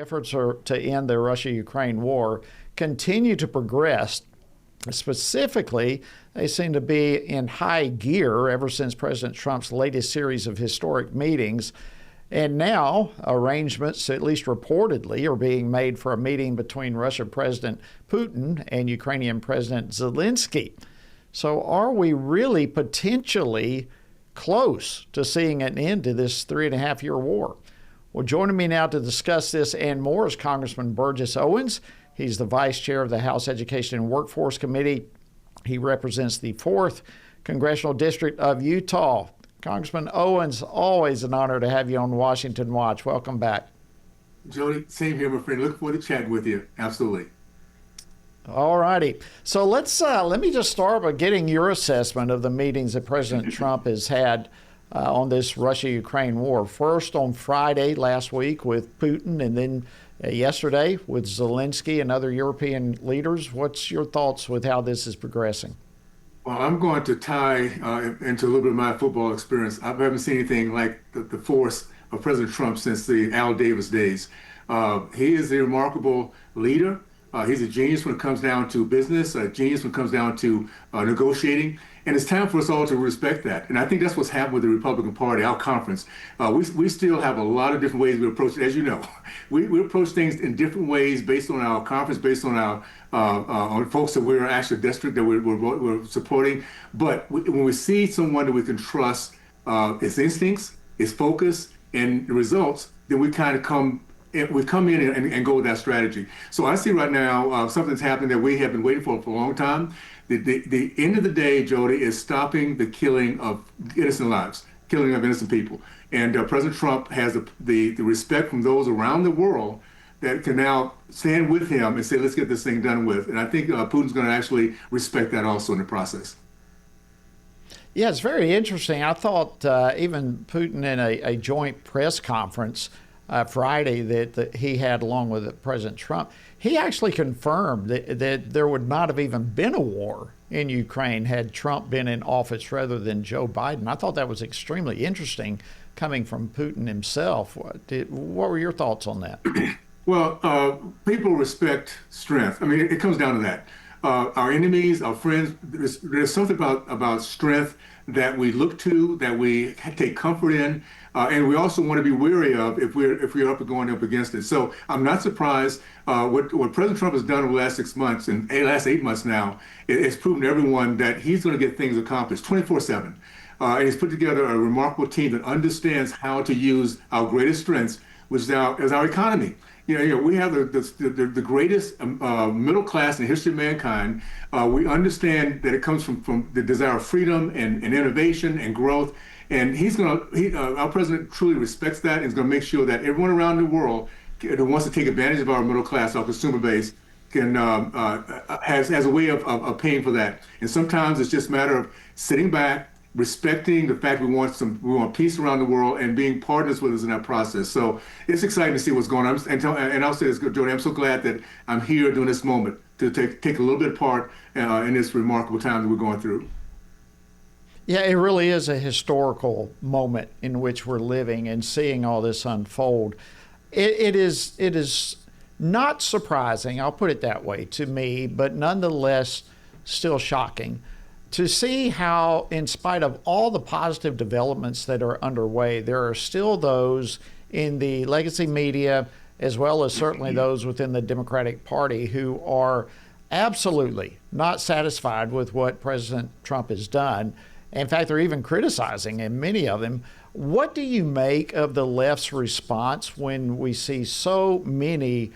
Efforts to end the Russia-Ukraine war continue to progress. Specifically, they seem to be in high gear ever since President Trump's latest series of historic meetings. And now arrangements, at least reportedly, are being made for a meeting between Russian President Putin and Ukrainian President Zelensky. So are we really potentially close to seeing an end to this 3.5-year war? Well, joining me now to discuss this and more is Congressman Burgess Owens. He's the vice chair of the House Education and Workforce Committee. He represents the 4th Congressional District of Utah. Congressman Owens, always an honor to have you on Washington Watch. Welcome back. Jody, same here, my friend. Look forward to chatting with you. Absolutely. All righty. So let me just start by getting your assessment of the meetings that President Trump has had on this Russia-Ukraine war. First on Friday last week with Putin, and then yesterday with Zelensky and other European leaders. What's your thoughts with how this is progressing? Well, I'm going to tie into a little bit of my football experience. I haven't seen anything like the force of President Trump since the Al Davis days. He is a remarkable leader. He's a genius when it comes down to business, a genius when it comes down to negotiating. And it's time for us all to respect that. And I think that's what's happened with the Republican Party, our conference. We still have a lot of different ways we approach it. As you know, we approach things in different ways based on our conference, based on our on folks that we're actually a district that we're supporting. But when we see someone that we can trust, his instincts, his focus, and the results, then we kind of come in and go with that strategy. So I see right now something's happening that we have been waiting for a long time. The end of the day, Jody, is stopping the killing of innocent lives, killing of innocent people. And President Trump has the respect from those around the world that can now stand with him and say, let's get this thing done with. And I think Putin's going to actually respect that also in the process. Yeah, it's very interesting. I thought even Putin in a joint press conference Friday that he had along with President Trump, he actually confirmed that there would not have even been a war in Ukraine had Trump been in office rather than Joe Biden. I thought that was extremely interesting coming from Putin himself. What were your thoughts on that? Well, people respect strength. I mean, it comes down to that. Our enemies, our friends, there's something about strength that we look to, that we take comfort in, and we also want to be wary of if we're going up against it. So I'm not surprised. What President Trump has done over the last 6 months and the last 8 months now, it's proven to everyone that he's going to get things accomplished 24/7. And he's put together a remarkable team that understands how to use our greatest strengths, which is our economy. We have the greatest middle class in the history of mankind. We understand that it comes from the desire of freedom and innovation and growth. And our president truly respects that and is going to make sure that everyone around the world who wants to take advantage of our middle class, our consumer base, can has a way of paying for that. And sometimes it's just a matter of sitting back, respecting the fact we want peace around the world and being partners with us in that process. So it's exciting to see what's going on. And I'll say this, Jody, I'm so glad that I'm here during this moment to take a little bit of part in this remarkable time that we're going through. Yeah, it really is a historical moment in which we're living and seeing all this unfold. It is not surprising, I'll put it that way, to me, but nonetheless still shocking to see how, in spite of all the positive developments that are underway, there are still those in the legacy media, as well as certainly those within the Democratic Party, who are absolutely not satisfied with what President Trump has done. In fact, they're even criticizing him, many of them. What do you make of the left's response when we see so many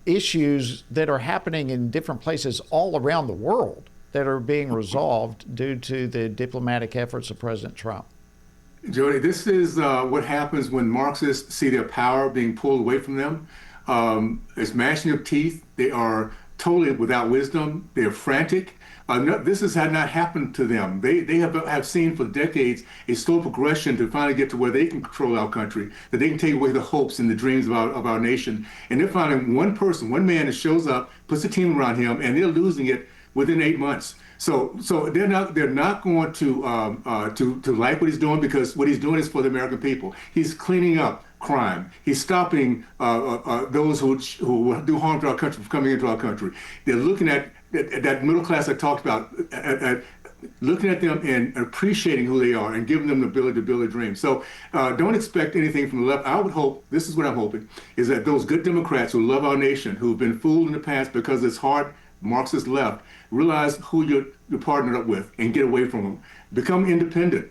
issues that are happening in different places all around the world that are being resolved due to the diplomatic efforts of President Trump? Jody, this is what happens when Marxists see their power being pulled away from them. It's gnashing of teeth. They are totally without wisdom. They're frantic. This has not happened to them. They have seen for decades a slow progression to finally get to where they can control our country, that they can take away the hopes and the dreams of our nation. And they're finding one person, one man that shows up, puts a team around him, and they're losing it within 8 months. So they're not going to like what he's doing, because what he's doing is for the American people. He's cleaning up crime. He's stopping those who do harm to our country from coming into our country. They're looking at that middle class I talked about, looking at them and appreciating who they are and giving them the ability to build a dream. So don't expect anything from the left. I would hope, this is what I'm hoping, is that those good Democrats who love our nation, who've been fooled in the past because it's hard Marxist left, realize who you're partnered up with and get away from them. Become independent.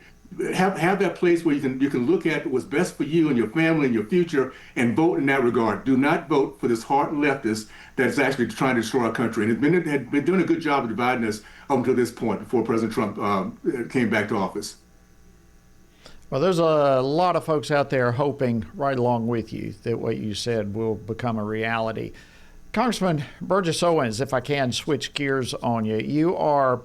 Have that place where you can look at what's best for you and your family and your future and vote in that regard. Do not vote for this hard leftist that's actually trying to destroy our country. And had been doing a good job of dividing us up until this point before President Trump came back to office. Well, there's a lot of folks out there hoping right along with you that what you said will become a reality. Congressman Burgess Owens, if I can switch gears on you, you are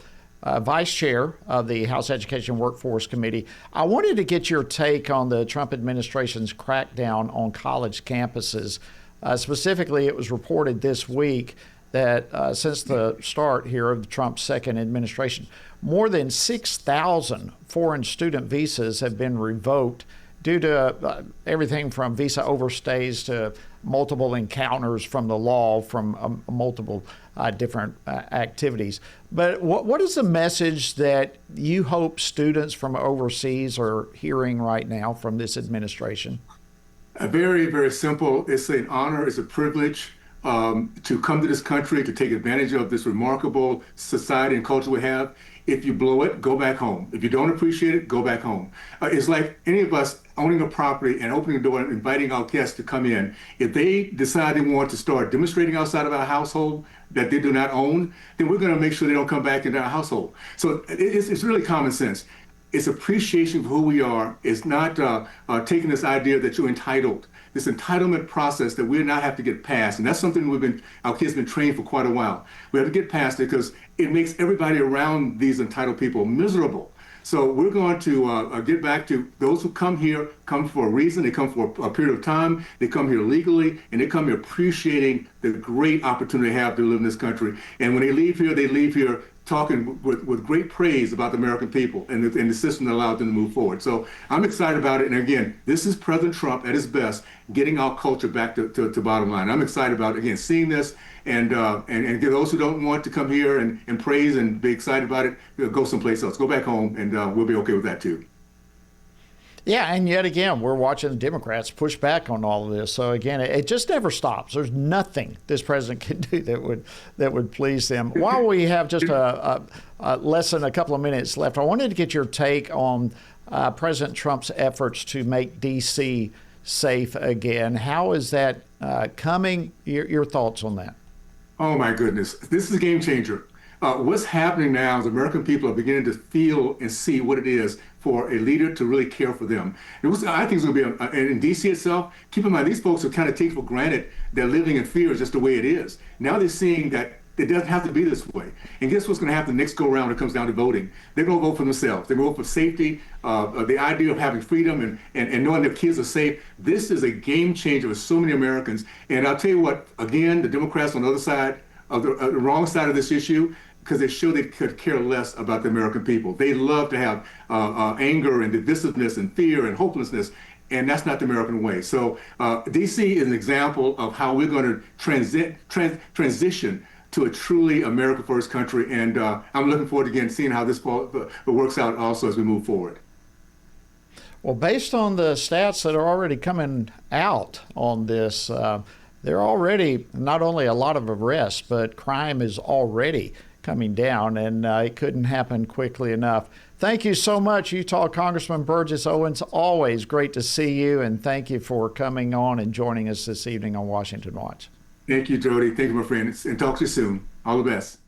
Vice Chair of the House Education and Workforce Committee. I wanted to get your take on the Trump administration's crackdown on college campuses. Specifically, it was reported this week that since the start here of the Trump second administration, more than 6,000 foreign student visas have been revoked due to everything from visa overstays to multiple encounters from the law from multiple different activities. But what is the message that you hope students from overseas are hearing right now from this administration? Very, very simple. It's an honor, it's a privilege to come to this country, to take advantage of this remarkable society and culture we have. If you blow it, go back home. If you don't appreciate it, go back home. It's like any of us owning a property and opening the door and inviting our guests to come in. If they decide they want to start demonstrating outside of our household that they do not own, then we're going to make sure they don't come back into our household. So it's really common sense. It's appreciation for who we are. It's not taking this idea that you're entitled. This entitlement process that we not have to get past, and that's something our kids have been trained for quite a while. We have to get past it because it makes everybody around these entitled people miserable. So we're going to get back to those who come here, come for a reason. They come for a period of time. They come here legally, and they come here appreciating the great opportunity they have to live in this country. And when they leave here talking with great praise about the American people and the system that allowed them to move forward. So I'm excited about it. And again, this is President Trump at his best, getting our culture back to bottom line. I'm excited about, again, seeing this and those who don't want to come here and praise and be excited about it, go someplace else. Go back home, and we'll be okay with that too. Yeah, and yet again, we're watching the Democrats push back on all of this. So again, it just never stops. There's nothing this president can do that would please them. While we have just less than a couple of minutes left, I wanted to get your take on President Trump's efforts to make D.C. safe again. How is that coming? Your thoughts on that? Oh my goodness, this is a game changer. What's happening now is American people are beginning to feel and see what it is for a leader to really care for them. I think it's going to be, in D.C. itself, keep in mind, these folks are kind of taking for granted that living in fear is just the way it is. Now they're seeing that it doesn't have to be this way. And guess what's going to happen the next go around when it comes down to voting? They're going to vote for themselves. They're going to vote for safety, the idea of having freedom and knowing their kids are safe. This is a game changer for so many Americans. And I'll tell you what, again, the Democrats on the other side, of the wrong side of this issue, because they show they could care less about the American people. They love to have anger and divisiveness and fear and hopelessness, and that's not the American way. So D.C. is an example of how we're going to transition to a truly America First country, and I'm looking forward to, again, seeing how this works out also as we move forward. Well, based on the stats that are already coming out on this, there are already not only a lot of arrests, but crime is already coming down, and it couldn't happen quickly enough. Thank you so much, Utah Congressman Burgess Owens. Always great to see you, and thank you for coming on and joining us this evening on Washington Watch. Thank you, Jody. Thank you, my friend, and talk to you soon. All the best.